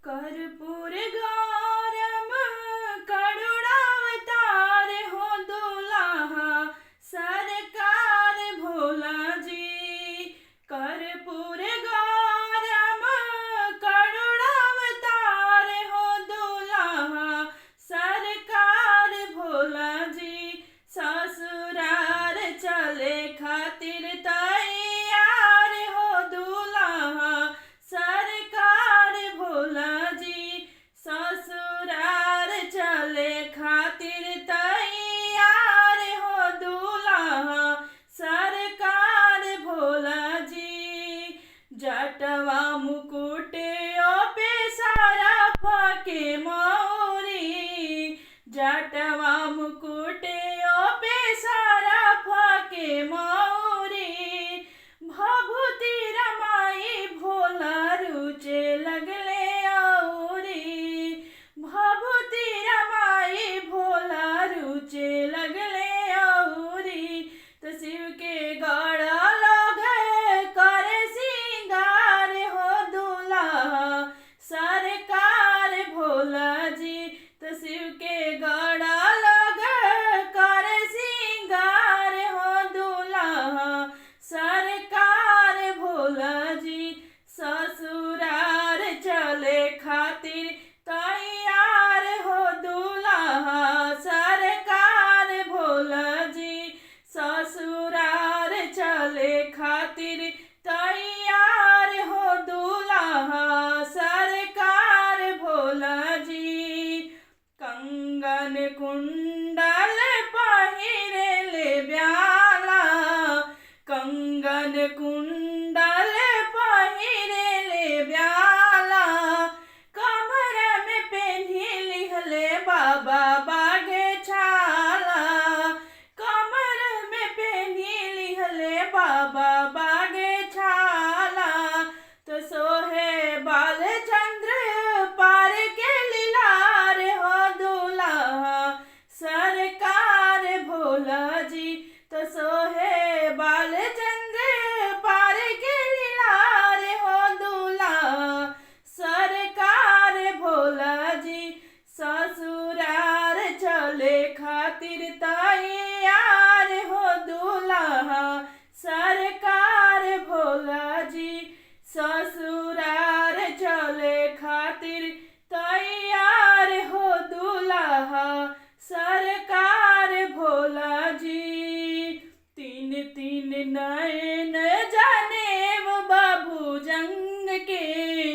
कर्पूर गौरम करुणावतार हो दुल्हा सरकार भोला जी। कर्पूर गौरम करुणावतार हो दुल्हा सरकार भोला जी। ससुरार चले खातिर तैयार हो दुल्हा सरकार भोला जी। ससुरार चले खातिर तैयार हो दुल्हा सरकार भोला जी। जटवा मुकुटियों पे सारा फाके मौरी। जटवा मुकुटियों पे सारा फाके मौरी। भभूति रमाई भोला रुचे लगले औरी। भभूति रमाई भोला रुचे लगले औरी। तो शिव के गड़ा लगे करे सिंगार हो दुल्हा सरकार भोला जी। तो शिव के गड़ा लगे करे सिंगार हो दुल्हा सरकार भोला जी। ससुरार चले खातिर तैयार हो दुल्हा सरकार भोला जी। ससुरार चले खातिर तैयार हो दुल्हा सरकार भोला जी। कंगन कुंडल पहिरेले ब्याला। कंगन कुंडल पहिरेले ब्याला। कमर में पेन्ही लिहले बाबा बागे छाला। कमर में पेन्ही लिहले बाबा बागे छाला। तो सोहे बालचंद्र पार के लीलार हो दुल्हा सरकार भोला जी। तो सोहे बालचंद्र पार के लीलार हो दुल्हा सरकार भोला जी। ससुरार चले खातिर तैयार हो दुल्हा सरकार भोला जी। ससुरार चले खातिर तैयार हो दुल्हा सरकार भोला जी। तीन तीन नयन जानेब बाबू जंग के।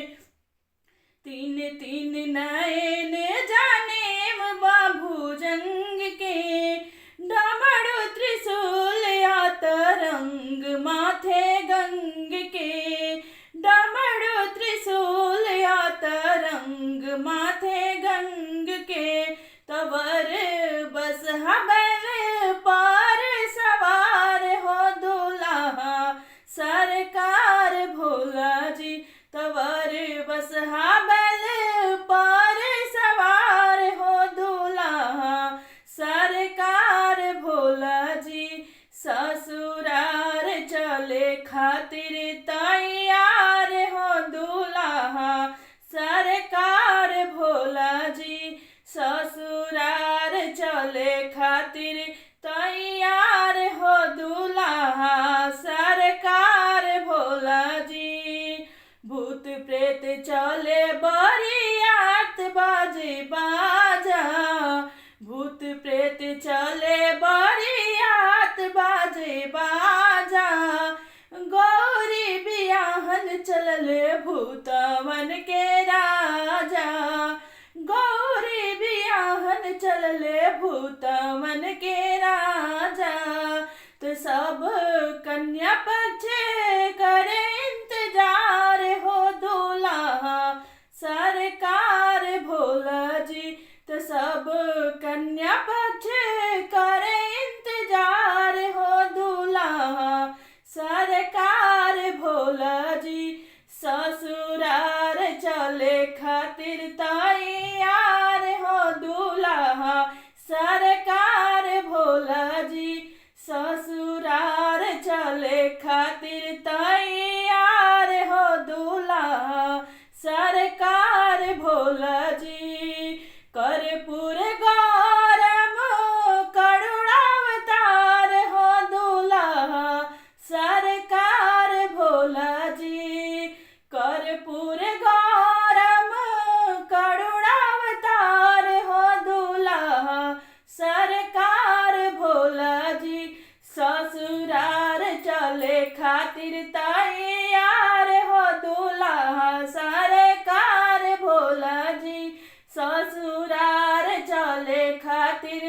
तीन तीन नयन जानेब बाबू जंग के। डमरू त्रिशूल या तरंग माथे गंग के। डमरू त्रिशूल या तरंग माथे गंग के। तवर बस हबल पार सवार हो दुल्हा सरकार भोला जी। तवर बस हबल पार सवार हो दुल्हा सरकार भोला जी। ससुरार चले खातिर तैयार हो दुल्हा सरकार भोला जी। ससुरार चले खातिर तैयार हो दुल्हा सरकार भोला जी। भूत प्रेत चले बरियात बाजे बाजा। भूत प्रेत चले बरियात बाजे बाजा। गौरी बियाहन चलले भूतवन के राजा। गौरी बियाहन चलले भूतवन के राजा। तो सब कन्या पक्ष करे इंतजार हो दुल्हा सरकार भोला जी। तो सब कन्या पक्ष करे इंतजार हो दुल्हा सरकार भोला जी। ससुरार चले खातिर तैयार हो दुल्हा सरकार भोला जी। ससुरार चले खातिर तैयार हो दूल्हा सरकार खातिर तैयार हो दूल्हा सरकार भोला जी ससुरार चले खातिर